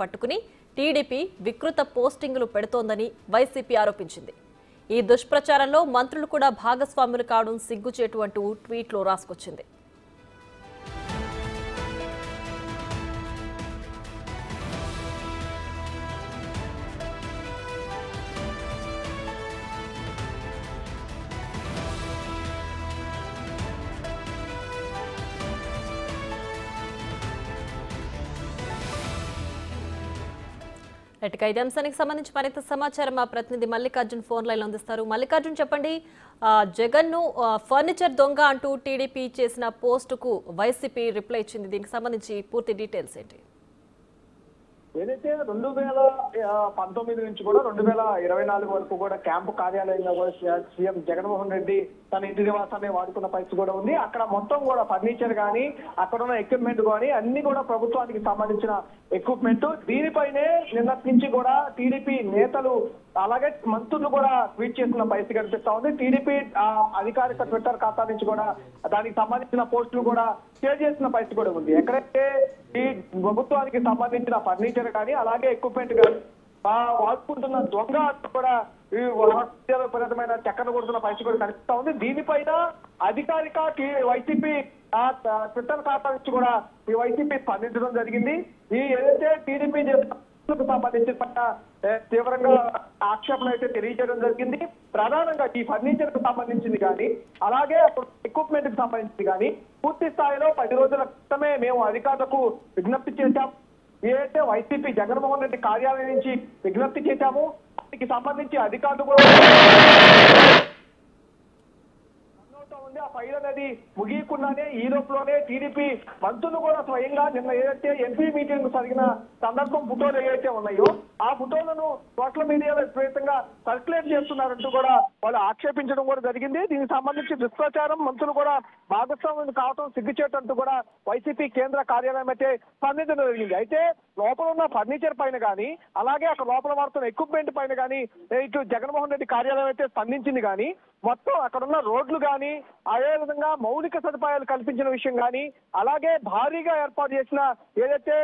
పట్టుకుని టీడీపీ వికృత పోస్టింగులు పెడుతోందని వైసీపీ ఆరోపించింది. ఈ దుష్ప్రచారంలో మంత్రులు కూడా భాగస్వాములు కావడం సిగ్గుచేటు అంటూ ట్వీట్లో రాసుకొచ్చింది. ఇదే అంశానికి సంబంధించి మరింత సమాచారం మా ప్రతినిధి మల్లికార్జున్ ఫోన్ లైన్ అందిస్తారు. మల్లికార్జున్, చెప్పండి, జగన్ ను ఫర్నిచర్ దొంగ అంటూ టీడీపీ చేసిన పోస్టుకు వైసీపీ రిప్లై ఇచ్చింది. దీనికి సంబంధించి పూర్తి డీటెయిల్స్ ఏంటి? ఏదైతే 2019 నుంచి కూడా 2024 వరకు కూడా క్యాంపు కార్యాలయంగా కూడా సీఎం జగన్మోహన్ రెడ్డి తన ఇంటి నివాసాన్ని వాడుకున్న పరిస్థితి కూడా ఉంది. అక్కడ మొత్తం కూడా ఫర్నిచర్ కానీ అక్కడ ఉన్న ఎక్విప్మెంట్ కానీ అన్ని కూడా ప్రభుత్వానికి సంబంధించిన ఎక్విప్మెంట్. దీనిపైనే నిన్నటి నుంచి కూడా టీడీపీ నేతలు అలాగే మంత్రులు కూడా ట్వీట్ చేస్తున్న పరిస్థితి కనిపిస్తా ఉంది. టీడీపీ అధికారిక ట్విట్టర్ ఖాతా నుంచి కూడా దానికి సంబంధించిన పోస్టులు కూడా షేర్ చేస్తున్న పరిస్థితి కూడా ఉంది. ఎక్కడైతే ఈ ప్రభుత్వానికి సంబంధించిన ఫర్నిచర్ కానీ అలాగే ఎక్విప్మెంట్ కానీ వాడుకుంటున్న దొంగ కూడా విపరీతమైన చక్కర కొడుతున్న పరిస్థితి కూడా కనిపిస్తా ఉంది. దీనిపైన అధికారిక వైసీపీ ట్విట్టర్ ఖాతా నుంచి కూడా ఈ వైసీపీ స్పందించడం జరిగింది. ఈ ఏదైతే టీడీపీ సంబంధించిన తీవ్రంగా ఆక్షేపణ అయితే తెలియజేయడం జరిగింది. ప్రధానంగా ఈ ఫర్నిచర్ కు సంబంధించింది కానీ అలాగే ఎక్విప్మెంట్ కు సంబంధించింది కానీ పూర్తి స్థాయిలో 10 రోజుల క్రితమే మేము అధికారులకు విజ్ఞప్తి చేశాం. ఏదైతే వైసీపీ జగన్మోహన్ రెడ్డి కార్యాలయం నుంచి విజ్ఞప్తి చేశాము, దానికి సంబంధించి అధికారులు కూడా ఉంది. ఆ ఫైల్ అనేది ముగియకుండానే ఈ లోపులోనే టీడీపీ మంత్రులు కూడా స్వయంగా నిన్న ఏదైతే ఎంపీ మీటింగ్ జరిగిన సందర్భం ఫోటోలు ఏవైతే ఉన్నాయో ఆ ఫోటోలను సోషల్ మీడియాలో విపరీతంగా సర్క్యులేట్ చేస్తున్నారంటూ కూడా వాళ్ళు ఆక్షేపించడం కూడా జరిగింది. దీనికి సంబంధించి దుష్ప్రచారం మంత్రులు కూడా భాగస్వామ్యం కావడం సిగ్గుచేటంటూ కూడా వైసీపీ కేంద్ర కార్యాలయం అయితే స్పందించడం జరిగింది. అయితే లోపల ఉన్న ఫర్నిచర్ పైన కానీ అలాగే అక్కడ లోపల వాడుతున్న ఎక్విప్మెంట్ పైన కానీ ఇటు జగన్మోహన్ రెడ్డి కార్యాలయం అయితే స్పందించింది కానీ మొత్తం అక్కడ ఉన్న రోడ్లు కానీ అదేవిధంగా మౌలిక సదుపాయాలు కల్పించిన విషయం కానీ అలాగే భారీగా ఏర్పాటు చేసిన ఏదైతే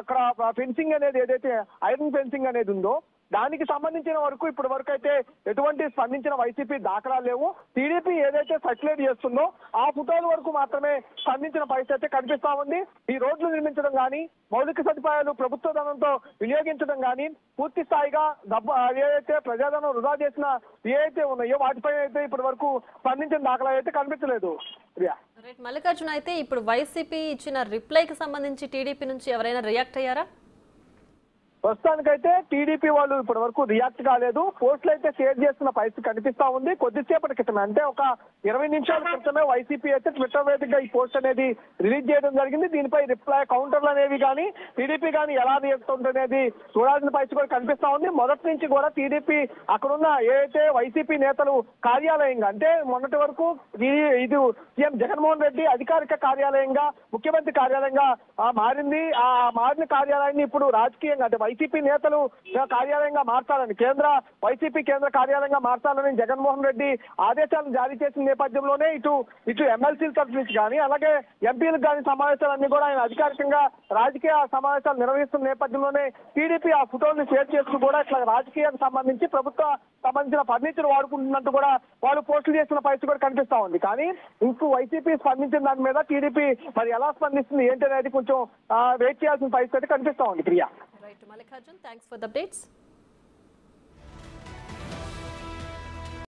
అక్కడ ఫెన్సింగ్ అనేది ఏదైతే ఐరన్ ఫెన్సింగ్ అనేది ఉందో దానికి సంబంధించిన వరకు ఇప్పటి వరకు అయితే ఎటువంటి స్పందించిన వైసీపీ దాఖలాలు లేవు. టీడీపీ ఏదైతే సర్క్యులేట్ చేస్తుందో ఆ ఫోటోల వరకు మాత్రమే స్పందించిన పరిస్థితి అయితే కనిపిస్తా ఉంది. ఈ రోడ్లు నిర్మించడం కానీ మౌలిక సదుపాయాలు ప్రభుత్వ ధనంతో వినియోగించడం కానీ పూర్తి స్థాయిగా డబ్బు ఏదైతే ప్రజాధనం వృధా చేసిన ఏవైతే ఉన్నాయో వాటిపై అయితే ఇప్పటి వరకు స్పందించిన దాఖలా అయితే కనిపించలేదు. మల్లికార్జున, అయితే ఇప్పుడు వైసీపీ ఇచ్చిన రిప్లైకి సంబంధించి టీడీపీ నుంచి ఎవరైనా రియాక్ట్ అయ్యారా? ప్రస్తుతానికైతే టీడీపీ వాళ్ళు ఇప్పటి వరకు రియాక్ట్ కాలేదు. పోస్టులు అయితే షేర్ చేస్తున్న పరిస్థితి కనిపిస్తా ఉంది. కొద్దిసేపటి క్రితమే అంటే ఒక 20 నిమిషాల క్రితమే వైసీపీ అయితే ట్విట్టర్ వేదికగా ఈ పోస్ట్ అనేది రిలీజ్ చేయడం జరిగింది. దీనిపై రిప్లై కౌంటర్లు అనేవి కానీ టీడీపీ కానీ ఎలా రియాక్ట్ ఉంటుందనేది చూడాల్సిన పరిస్థితి కూడా కనిపిస్తా ఉంది. మొదటి నుంచి కూడా టీడీపీ అక్కడున్న ఏదైతే వైసీపీ నేతలు కార్యాలయంగా అంటే మొన్నటి వరకు ఇది సీఎం జగన్మోహన్ రెడ్డి అధికారిక కార్యాలయంగా ముఖ్యమంత్రి కార్యాలయంగా మారింది. ఆ మారిన కార్యాలయాన్ని ఇప్పుడు రాజకీయంగా అంటే వైసీపీ నేతలు కార్యాలయంగా మార్చాలని వైసీపీ కేంద్ర కార్యాలయంగా మార్చాలని జగన్మోహన్ రెడ్డి ఆదేశాలను జారీ చేసిన నేపథ్యంలోనే ఇటు ఎమ్మెల్సీల తరఫు నుంచి కానీ అలాగే ఎంపీలకు కానీ సమావేశాలన్నీ కూడా ఆయన అధికారికంగా రాజకీయ సమావేశాలు నిర్వహిస్తున్న నేపథ్యంలోనే టీడీపీ ఆ ఫోటోలను షేర్ చేస్తూ కూడా ఇట్లా రాజకీయానికి సంబంధించి ప్రభుత్వ సంబంధించిన ఫర్నిచర్ వాడుకుంటున్నట్టు కూడా వాళ్ళు పోస్టులు చేస్తున్న పరిస్థితి కూడా కనిపిస్తా ఉంది. కానీ ఇంకో వైసీపీ స్పందించిన దాని మీద టీడీపీ మరి ఎలా స్పందిస్తుంది ఏంటి అనేది కొంచెం వెయిట్ చేయాల్సిన పరిస్థితి కనిపిస్తా ఉంది. Priya. Right, Mallikarjun, thanks for the updates.